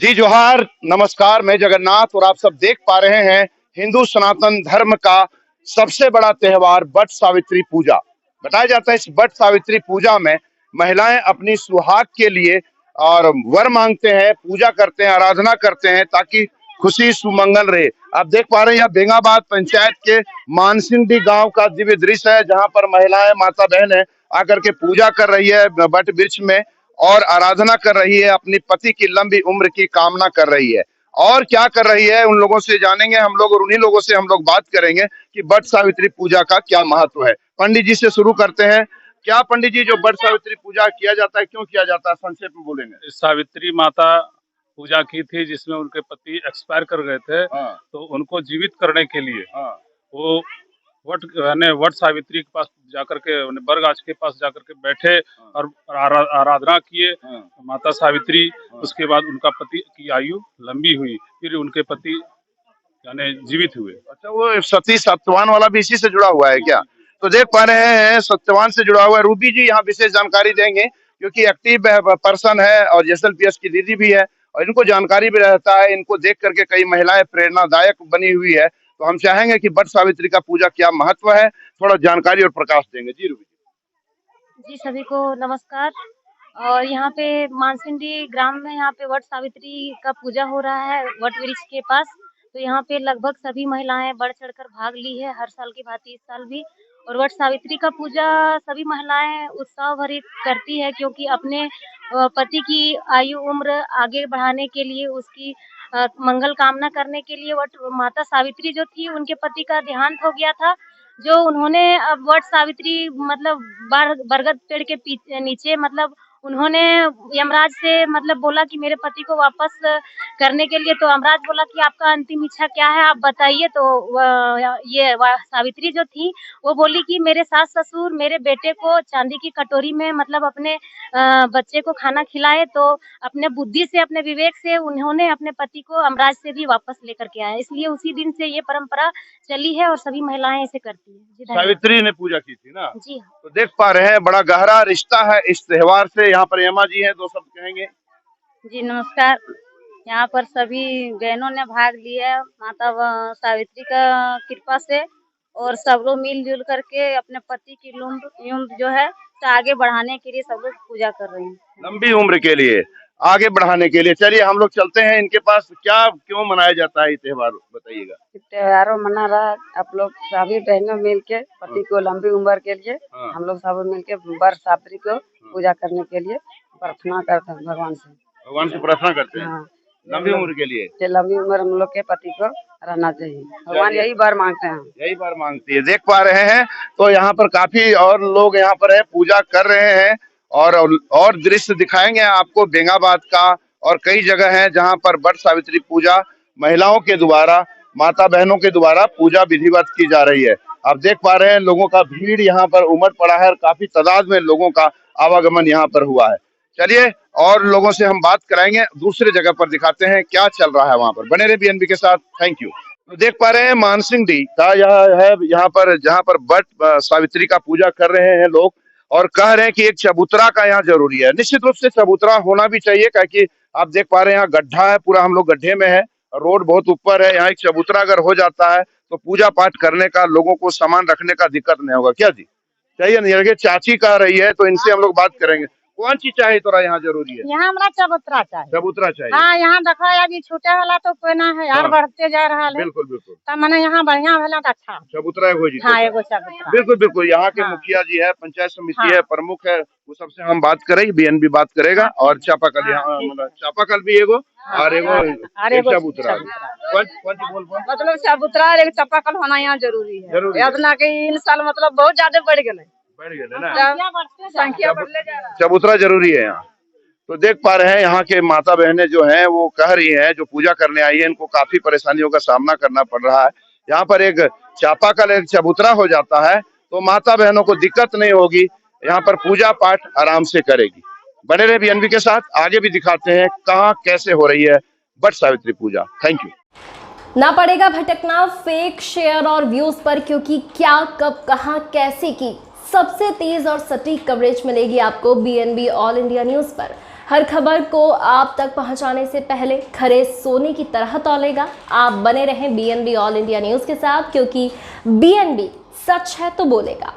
जी जोहार, नमस्कार। मैं जगन्नाथ और आप सब देख पा रहे हैं हिंदू सनातन धर्म का सबसे बड़ा त्योहार वट सावित्री पूजा। बताया जाता है इस वट सावित्री पूजा में महिलाएं अपनी सुहाग के लिए और वर मांगते हैं, पूजा करते हैं, आराधना करते हैं ताकि खुशी सुमंगल रहे। आप देख पा रहे हैं यह बेंगाबाद पंचायत के मानसिंडी गांव का दिव्य दृश्य है, जहां पर महिलाएं माता बहनें आकर के पूजा कर रही है वट वृक्ष में और आराधना कर रही है, अपनी पति की लंबी उम्र की कामना कर रही है। और क्या कर रही है उन लोगों से जानेंगे हम लोग और उन्हीं लोगों से हम लोग बात करेंगे कि वट सावित्री पूजा का क्या महत्व है। पंडित जी से शुरू करते हैं। क्या पंडित जी, जो वट सावित्री पूजा किया जाता है, क्यों किया जाता है, संक्षेप में बोलेंगे। सावित्री माता पूजा की थी जिसमें उनके पति एक्सपायर कर गए थे। हाँ। तो उनको जीवित करने के लिए हाँ। वो वट सावित्री के पास जाकर के बरगाछ के पास जाकर के बैठे और आराधना किए माता सावित्री। उसके बाद उनका पति की आयु लंबी हुई, फिर उनके पति जीवित हुए। अच्छा, वो सती सत्यवान वाला भी इसी से जुड़ा हुआ है क्या? तो देख पा रहे हैं सत्यवान से जुड़ा हुआ है। रूबी जी यहाँ विशेष जानकारी देंगे क्योंकि एक्टिव पर्सन है और एसएलपीएस की दीदी भी है और इनको जानकारी भी रहता है। इनको देख करके कई महिलाएं प्रेरणादायक बनी हुई है। तो हम चाहेंगे कि वट सावित्री का पूजा क्या महत्व है, थोड़ा जानकारी और प्रकाश देंगे। जी रूबी जी, सभी को नमस्कार। और यहाँ पे मानसिंडी ग्राम में यहाँ पे वट सावित्री का पूजा हो रहा है वट वृक्ष के पास। तो यहाँ पे लगभग सभी महिलाएं बढ़ चढ़कर भाग ली है, हर साल की भांति इस साल भी। और वट सावित्री का पूजा सभी महिलाएं उत्साह भरी करती है, क्योंकि अपने पति की आयु उम्र आगे बढ़ाने के लिए, उसकी मंगल कामना करने के लिए वट माता सावित्री जो थी, उनके पति का देहांत हो गया था। जो उन्होंने अब वट सावित्री मतलब बरगद पेड़ के नीचे मतलब उन्होंने यमराज से मतलब बोला कि मेरे पति को वापस करने के लिए। तो यमराज बोला कि आपका अंतिम इच्छा क्या है, आप बताइए। तो ये सावित्री जो थी वो बोली कि मेरे सास ससुर मेरे बेटे को चांदी की कटोरी में मतलब अपने बच्चे को खाना खिलाए। तो अपने बुद्धि से, अपने विवेक से उन्होंने अपने पति को यमराज से भी वापस लेकर के आए। इसलिए उसी दिन से ये परंपरा चली है और सभी महिलाएं इसे करती हैं। सावित्री ने पूजा की थी ना। जी हाँ। तो देख पा रहे हैं बड़ा गहरा रिश्ता है इस त्योहार से। यहाँ पर यमा जी है, दो शब्द कहेंगे। जी नमस्कार। यहाँ पर सभी बहनों ने भाग लिया माता सावित्री का कृपा से, और सब लोग मिलजुल करके अपने पति की उम्र जो है तो आगे बढ़ाने के लिए सब लोग पूजा कर रहे हैं, लंबी उम्र के लिए, आगे बढ़ाने के लिए। चलिए हम लोग चलते हैं इनके पास। क्या क्यों मनाया जाता है ये त्योहार, बताइएगा। त्योहारों मना रहा आप लोग सभी बहनों मिल के पति को लंबी उम्र के लिए हम लोग सब मिल के वट सावित्री को पूजा करने के लिए प्रार्थना करते हैं भगवान से प्रार्थना करते हैं। हाँ, लंबी उम्र के लिए, लंबी उम्र हम लोग के पति को रहना चाहिए। भगवान यही बार मांगते हैं, यही बार मांगती है। देख पा रहे हैं तो यहाँ पर काफी और लोग यहाँ पर है, पूजा कर रहे हैं। और दृश्य दिखाएंगे आपको बेंगाबाद का, और कई जगह है जहाँ पर वट सावित्री पूजा महिलाओं के द्वारा, माता बहनों के द्वारा पूजा विधिवत की जा रही है। आप देख पा रहे हैं लोगों का भीड़ यहाँ पर उमड़ पड़ा है और काफी तादाद में लोगों का आवागमन यहाँ पर हुआ है। चलिए और लोगों से हम बात कराएंगे, दूसरे जगह पर दिखाते हैं क्या चल रहा है वहां पर। बने रहे बीएनबी के साथ। Thank you. तो देख पा रहे हैं मानसिंडी का यह है यहाँ पर, जहाँ पर वट सावित्री का पूजा कर रहे हैं लोग और कह रहे हैं कि एक चबूतरा का यहाँ जरूरी है। निश्चित रूप से चबूतरा होना भी चाहिए, क्योंकि आप देख पा रहे हैं यहाँ गड्ढा है, पूरा हम लोग गड्ढे में है, रोड बहुत ऊपर है। यहाँ एक चबूतरा अगर हो जाता है तो पूजा पाठ करने का, लोगों को सामान रखने का दिक्कत नहीं होगा। क्या जी चाहिए नहीं? चाची कह रही है तो इनसे हम लोग बात करेंगे। कौन चीज चाहिए तोरा यहाँ जरूरी है? यहाँ हमरा चबूतरा चाहिए। चबूतरा चाहिए। हाँ, यहाँ देखो अभी छूटे वाला तो कोई ना है यार, बढ़ते जा रहा है। बिल्कुल बिल्कुल। तब मैंने यहाँ बढ़िया वाला अच्छा चबूतरा एगो जी। हाँ, एगो चबूतरा। बिल्कुल बिल्कुल। यहाँ के मुखिया जी है, पंचायत समिति है, प्रमुख है, वो सबसे हम बात करेंगे, बीएनबी बात करेगा। और चापाकल, यहाँ चापाकल भी एगो और एगो चबूतरा। मतलब चबूतरा और एक चापाकल होना यहाँ जरूरी है। यातना के इन साल मतलब बहुत ज्यादा बढ़ गए ना, संख्या बढ़ले जा रहा है। चबूतरा जरूरी है यहाँ। तो देख पा रहे हैं यहाँ के माता बहनें जो हैं वो कह रही हैं, जो पूजा करने आई है, इनको काफी परेशानियों का सामना करना पड़ रहा है। यहाँ पर एक चापाकल, एक चबूतरा हो जाता है तो माता बहनों को दिक्कत नहीं होगी, यहाँ पर पूजा पाठ आराम से करेगी। बने रहे बीएनबी के साथ, आगे भी दिखाते हैं कहाँ कैसे हो रही है वट सावित्री पूजा। Thank you. ना पड़ेगा भटकना फेक शेयर और व्यूज पर, क्योंकि क्या, कब, कहां, कैसे की सबसे तेज और सटीक कवरेज मिलेगी आपको बीएनबी ऑल इंडिया न्यूज पर। हर खबर को आप तक पहुंचाने से पहले खरे सोने की तरह तौलेगा। आप बने रहें BNB ऑल इंडिया न्यूज़ के साथ, क्योंकि BNB सच है तो बोलेगा।